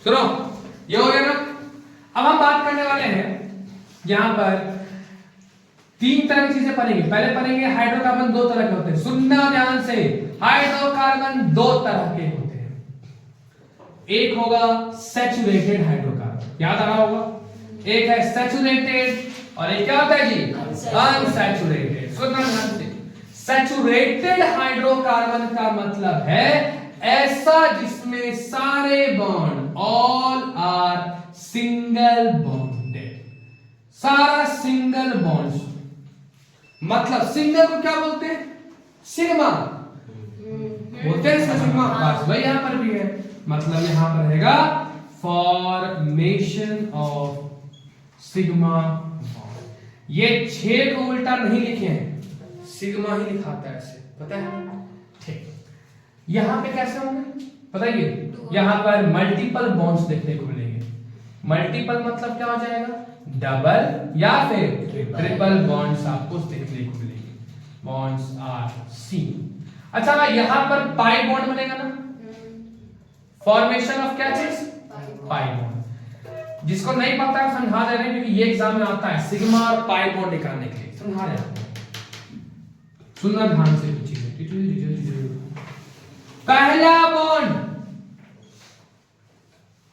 सुनो, ये हो गया ना। अब हम बात करने वाले हैं यहां पर तीन तरह की चीजें पढ़ेंगे। पहले पढ़ेंगे हाइड्रोकार्बन दो तरह के होते हैं। सुनना ध्यान से, हाइड्रोकार्बन दो तरह के होते हैं। एक होगा सैचुरेटेड हाइड्रोकार्बन, याद आ रहा होगा। एक है सैचुरेटेड और एक क्या होता है जी, अनसैचुरेटेड। सुनना ध्यान से, सैचुरेटेड हाइड्रोकार्बन का मतलब है ऐसा जिसमें सारे bond, all are single bonded, सारा सिंगल बॉन्ड्स। मतलब सिंगल को क्या बोलते हैं, सिग्मा बोलते हैं सिग्मा। बस वही यहां पर भी है, मतलब यहां पर रहेगा फॉर्मेशन ऑफ सिग्मा बॉन्ड। ये 6 को उल्टा नहीं लिखे हैं, सिग्मा ही लिखाता है ऐसे, पता है। ठीक, यहां पे कैसे होंगे बताइए, यहां पर मल्टीपल बॉन्ड्स देखने को मिलेंगे। मल्टीपल मतलब क्या हो जाएगा, डबल या फिर ट्रिपल बॉन्ड्स आपको देखने को मिलेंगे। Bonds are C. अच्छा, यहां पर पाई बॉन्ड बनेगा ना, फॉर्मेशन ऑफ क्या चीज, पाई बॉन्ड। जिसको नहीं पता है समझा दे रहे हैं, क्योंकि ये एग्जाम में आता है सिग्मा और पाई बॉन्ड निकालने के लिए, समझा रहे हैं। सुनना ध्यान से कुछ चीजें। पहला बॉन्ड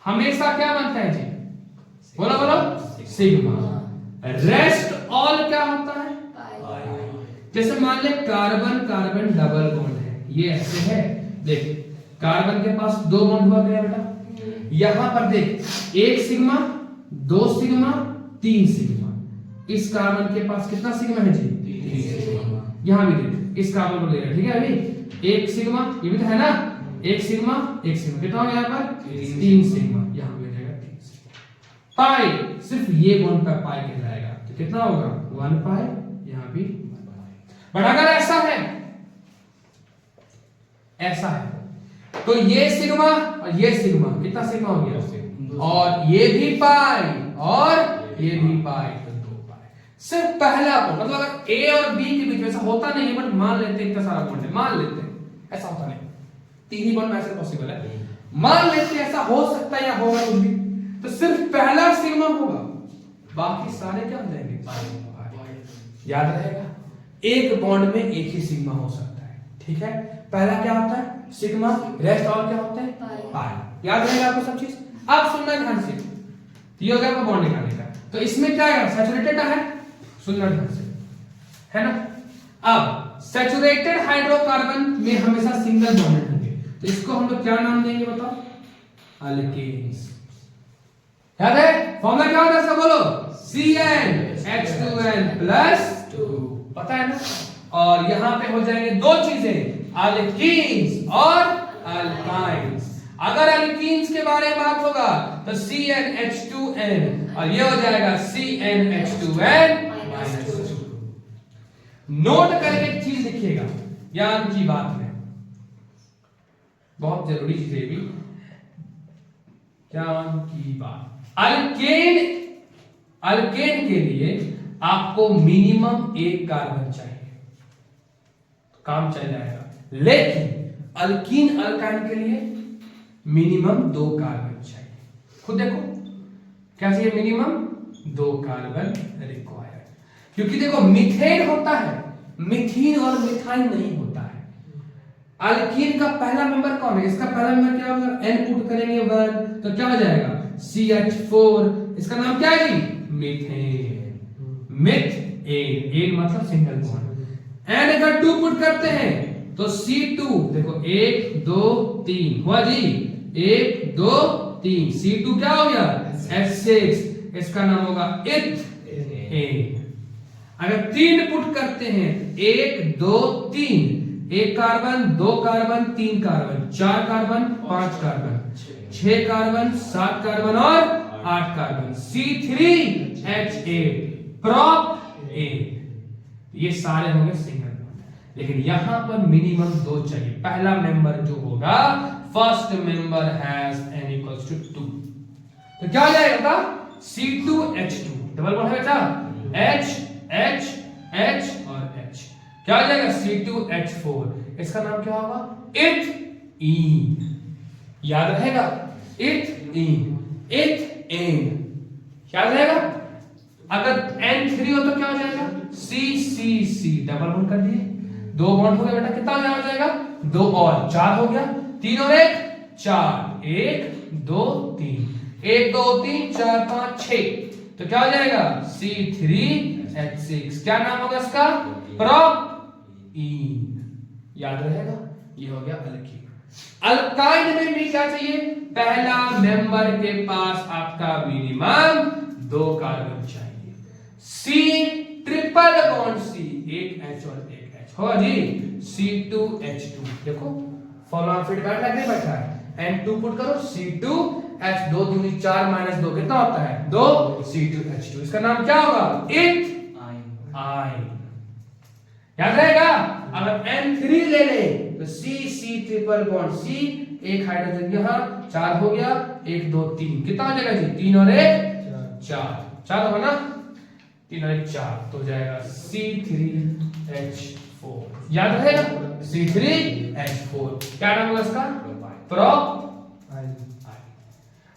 हमेशा क्या बनता है जी, बोलो बोलो, सिग्मा। रेस्ट ऑल क्या होता है, जैसे मान ले कार्बन कार्बन डबल बॉन्ड है, ये ऐसे है। देख, कार्बन के पास 2 बॉन्ड हुआ गया बेटा, यहां पर देख 1 सिग्मा 2 सिग्मा 3 सिग्मा। इस कार्बन के पास कितना सिग्मा है जी, 3 सिग्मा। यहां भी देख, इस कार्बन को ले रहे, ठीक है। अभी 1 सिग्मा, ये भी तो है ना, 1 सिग्मा 1 सिग्मा, कितना हो गया यहाँ पर 3 सिग्मा, यहां भी हो जाएगा 3 सिग्मा। पाई सिर्फ ये बॉन्ड का पाई कहलाएगा, तो कितना होगा 1 पाई, यहां भी 1 पाई। बट अगर ऐसा है तो ये सिग्मा और ये सिग्मा, कितना सिग्मा हो गया, और ये भी पाई और ये भी पाई, तो 2 पाई। सिर्फ पहला बॉन्ड, मतलब अगर ए और बी के बीच में ऐसा होता नहीं है, बट मान लेते हैं इतना सारा बॉन्ड है, मान लेते हैं ऐसा होता नहीं, 3 ही बॉन्ड में ऐसा पॉसिबल है, मान लेते हैं ऐसा हो सकता है या होगा कुछ भी, तो सिर्फ पहला सिग्मा होगा, बाकी सारे क्या हो जाएंगे, पाई। याद रहेगा, एक बॉन्ड में एक ही सिग्मा हो सकता है, ठीक है। पहला क्या होता है सिग्मा, रेस्ट ऑल क्या होता है पाई। याद रहेगा आपको सब चीज। अब सुनना ध्यान से, ये हो गया आपका बॉन्ड निकालने का। तो इसमें क्या है, सैचुरेटेड है, सुनना ध्यान से, है ना। अब सैचुरेटेड हाइड्रोकार्बन में हमेशा सिंगल बॉन्ड होंगे, तो इसको हम लोग क्या नाम देंगे बताओ, अल्केन्स। याद है फॉर्मूला क्या होता है, सब बोलो, CnH2n+2, पता है ना। और यहां पे हो जाएंगे 2 चीजें, अल्कीन्स और अल्काइन्स। अगर अल्कीन्स के बारे में बात होगा तो CnH2n, और ये हो जाएगा CnH2n-2। नोट करके एक चीज लिखिएगा, याद की बात में बहुत जरूरी चीज है भी, क्या की बात। अल्केन के लिए आपको मिनिमम 1 कार्बन चाहिए, काम चल जाएगा। लेकिन अल्कीन अल्काइन के लिए मिनिमम 2 कार्बन चाहिए। खुद देखो क्या चाहिए, मिनिमम 2 कार्बन रिक्वायर्ड। क्योंकि देखो मीथेन होता है, मिथीन और मिथाइन नहीं होता है। अल्कीन का पहला मेंबर कौन है, इसका पहला मेंबर क्या होगा, N पुट करेंगे 1, तो क्या हो जाएगा CH4, इसका नाम क्या है जी, मीथेन, मिथेन, एन मतलब सिंगल बॉन्ड। N अगर 2 पुट करते हैं तो C2, देखो 1 2 3 हुआ जी, 1 2 3, C2 क्या हो गया H6, इसका नाम होगा इथेन। अगर 3 पुट करते हैं, 1 2 3, 1 carbon 2 carbon 3 carbon 4 carbon 5 carbon 6 carbon 7 carbon और 8 कार्बन, C3H8 prop 8, ये सारे होंगे सिंगल बॉन्ड। लेकिन यहां पर मिनिमम 2 चाहिए। पहला मेंबर जो होगा, first member has n equals to 2, तो क्या हो जाएगा C2H2, डबल बॉन्ड है बेटा, H H H और H, क्या हो जाएगा C2H4, इसका नाम क्या होगा इथीन। याद रहेगा इथीन। इन इथेन। क्या रहेगा? अगर N3 हो तो क्या हो जाएगा? C डबल बॉन्ड कर दिए, 2 बॉन्ड हो गया बेटा, कितना हो जाएगा? 2 और 4 हो गया, 3 और 1 4, 1 2 3, 1 2 3 4 5 6, तो क्या हो जाएगा? C3H6। क्या नाम होगा इसका? प्रोपीन। याद रहेगा? ये हो गया अल्कीन। अल्काइन में भी क्या चाहिए? पहला मेंबर के पास आपका मिनिमम 2 कार्बन चाहिए। C ट्रिपल बॉन्ड C, एक H और एक H होगा जी, C2H2। देखो फॉलो फिट बैठा नहीं बैठा है, N2 पुट करो, C2H, 2 दूनी 4 माइनस 2 कितना होता है? 2 C2H2। इसका नाम क्या होगा? इथाइन। याद रहेगा? अगर N3 ले ले तो C ट्रिपल बॉन्ड C, एक हाइड्रोजन यहां, 4 हो गया, 1 2 3, कितना हो जाएगा जी? 3 और 1 4, 4 होगा ना, 3 और 1 4, तो हो जाएगा C3H4। याद रहेगा? C3H4। क्या नाम होगा इसका? प्रोपाइन।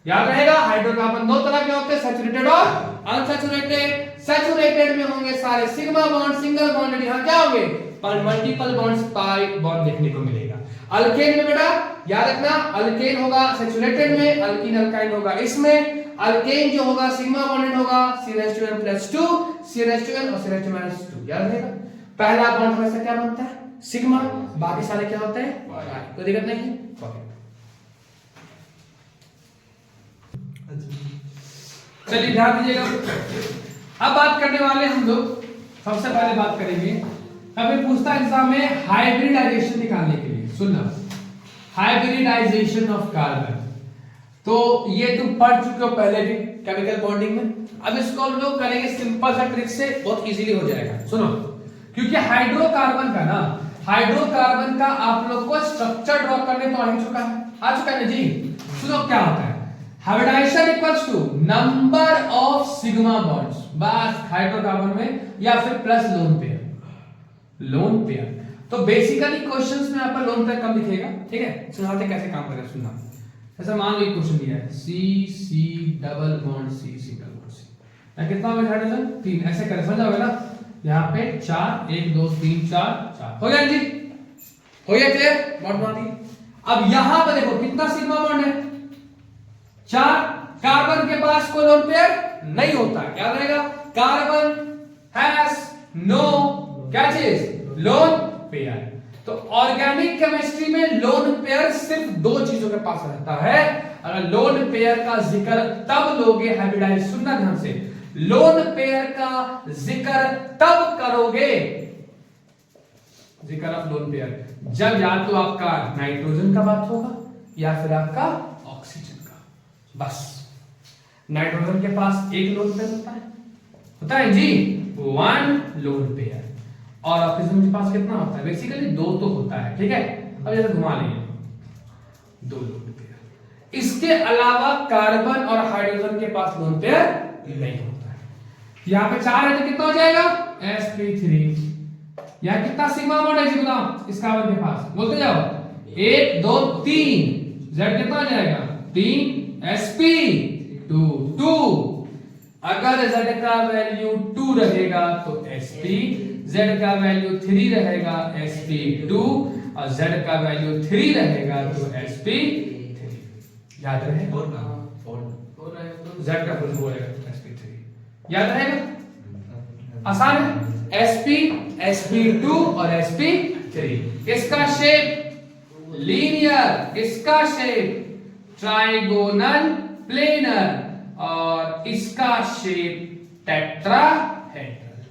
याद रहेगा? हाइड्रोकार्बन 2 तरह के होते हैं, सैचुरेटेड और अनसैचुरेटेड। सैचुरेटेड में होंगे सारे सिग्मा बॉन्ड, सिंगल बॉन्ड, यहां क्या होंगे? मल्टीपल बॉन्ड्स, पाई बॉन्ड देखने को मिलेगा। अल्केन में बेटा याद रखना, अल्केन होगा सैचुरेटेड में, अल्कीन अल्काइन होगा इसमें। अल्केन जो होगा सिग्मा बॉन्डेड होगा, CH2n+2, CH2n और CH2-2। याद रहेगा? पहला बॉन्ड हमेशा क्या बनता है? सिग्मा, बाकी सारे क्या होते हैं? कोई दिक्कत नहीं। चलिए ध्यान दीजिएगा, अब बात करने वाले हम लोग, सबसे पहले बात करेंगे, कभी पूछता है एग्जाम में हाइब्रिडाइजेशन निकालने के लिए, सुनना, हाइब्रिडाइजेशन ऑफ कार्बन। तो ये तुम पढ़ चुके हो पहले भी केमिकल बॉन्डिंग में, अब इसको हम लोग करेंगे सिंपल सा ट्रिक से, बहुत इजीली हो जाएगा। सुनो, क्योंकि हाइड्रोकार्बन का आप लोग को स्ट्रक्चर ड्रॉ करने तो आ चुका है ना जी। सुनो क्या होता है, hybridization equals to number of sigma bonds, बस हाइड्रोकार्बन में, या फिर प्लस लोन पेयर। तो बेसिकली क्वेश्चंस में आपका लोन पेयर कम लिखेगा, ठीक है? सुनाते कैसे काम करेगा, सुनना। जैसे मान लो एक क्वेश्चन दिया है, C double bond C single bond C, कितना होगा हाइड्रोजन? 3, ऐसे करें, समझ आओगे ना? यहाँ पे 4, 1 2 3 4 4 हो गया जी, हो गया क्लियर? बॉन्ड बना दिए। अब यहां पर देखो कितना सिग्मा बॉन्ड है? 4। कार्बन के पास कोई लोन पेयर नहीं होता, क्या रहेगा? कार्बन हैज नो क्या चीज? Loan pair. तो ऑर्गेनिक केमिस्ट्री में लोन पेयर सिर्फ 2 चीजों के पास रहता है। अगर लोन पेयर का जिक्र तब लोगे हाइब्रिडाइज, सुनना ध्यान से, लोन पेयर का जिक्र तब करोगे, जिक्र ऑफ लोन पेयर, जब या तो आपका नाइट्रोजन का बात होगा या फिर आपका ऑक्सीजन का। बस नाइट्रोजन के पास एक लोन पेयर होता है जी, 1 लोन पेयर, और ऑक्सीजन के पास कितना होता है? बेसिकली 2 तो होता है, ठीक है? अब जैसे घुमा लेंगे, 2 लोन पेयर। इसके अलावा कार्बन और हाइड्रोजन के पास लोन पेयर नहीं होता है। यहाँ पे 4 है तो कितना हो जाएगा? sp3। यहाँ कितना सिग्मा बॉन्ड है जी बताओ इस कार्बन के पास, बोलते जाओ। 1 2 3, z कितना हो जाएगा? 3 sp2 2। अगर z का वैल्यू 2 रहेगा तो sp, z का वैल्यू 3 रहेगा sp2, और z का वैल्यू 3 रहेगा तो sp3। याद रहेगा? z का वैल्यू हो रहेगा sp3। याद रहेगा? आसान है। sp, sp2 और sp3। इसका शेप लीनियर, इसका शेप ट्राइगोनल प्लेनर, और इसका शेप टेट्राहेड्रल।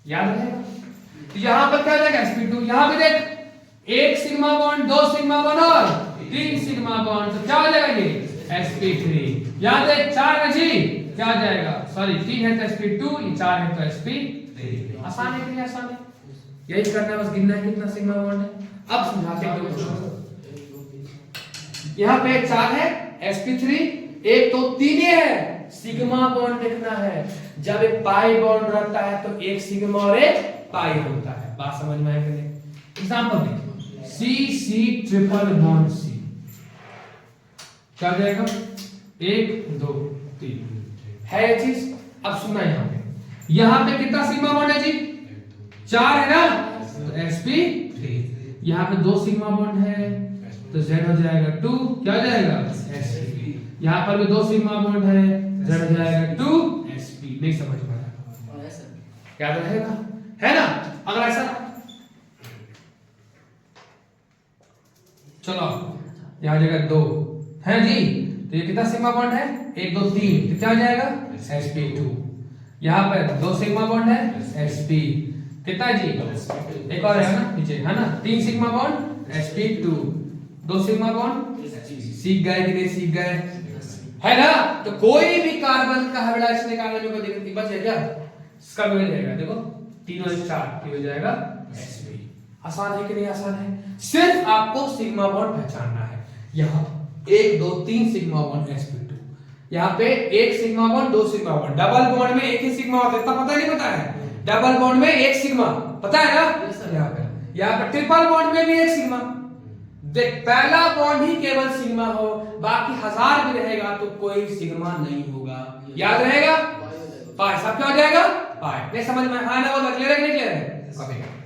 याद रहेगा? तो यहां पर क्या जाएगा? sp2। यहां पे देख, 1 सिग्मा बॉन्ड, 2 सिग्मा बॉन्ड और 3 सिग्मा बॉन्ड, तो क्या हो जाएगा ये? sp3। याद है 4 है जी, क्या आ जाएगा? सॉरी 3 है तो sp2, ये 4 है तो sp3। आसान है कि नहीं आसान है? यही करना है, बस गिनना है कितना सिग्मा बॉन्ड है। अब समझाते हैं क्वेश्चन। यहां पे 4 है sp3, 1 तो 3 ही है, सिग्मा बॉन्ड देखना है। जब एक पाई बॉन्ड रहता है तो एक सिग्मा और एक पाई होता है। बात समझ में आया कि नहीं? एग्जांपल देखो, C ट्रिपल बॉन्ड C क्या हो जाएगा? 1 2 3 है ये चीज। अब सुनना यहाँ पे कितना सिग्मा बॉन्ड है जी? 4 है ना, तो sp3। यहाँ पे 2 सिग्मा बॉन्ड है तो Z हो जाएगा 2, क्या हो जाएगा sp। यहाँ पर भी 2 सिग्मा बॉन्ड है, Z हो जाएगा 2 sp। नहीं समझ में आया, क्या रहेगा, है ना? अगर ऐसा चलो यहाँ जगह 2 है जी, तो ये कितना सिग्मा बॉन्ड है? 1 2 3, कितना हो जाएगा sp2। यहाँ पर 2 सिग्मा बॉन्ड है sp, कितना है जी? एक और है ना नीचे, है ना? 3 sigma bond sp2, 2 sigma bond, सीख गए कि नहीं सीख गए, है ना? तो कोई भी कार्बन का हाइब्रिडाइजेशन निकालने में कोई दिक्कत नहीं, बस है क्या इसका भी हो जाएगा। देखो 3 और 4 हो जाएगा sp। आसान है कि नहीं आसान है? सिर्फ आपको सिग्मा बॉन्ड पहचानना है। यहाँ 1 2 3 सिग्मा बॉन्ड sp2, यहाँ पे 1 sigma bond 2 sigma bond, double bond में एक ही सिग्मा होता है, इतना पता नहीं पता है? डबल बॉन्ड में 1 सिग्मा, पता है ना? यहाँ पे ट्रिपल बॉन्ड में भी 1 सिग्मा। देख पहला बॉन्ड ही केवल सिग्मा हो, बाकी 1000 भी रहेगा तो कोई सिग्मा नहीं होगा, याद रहेगा? पाई सब क्या हो जाएगा? पाई। नहीं समझ में? हाँ ना, वो क्लियर है कि नहीं क्लियर है?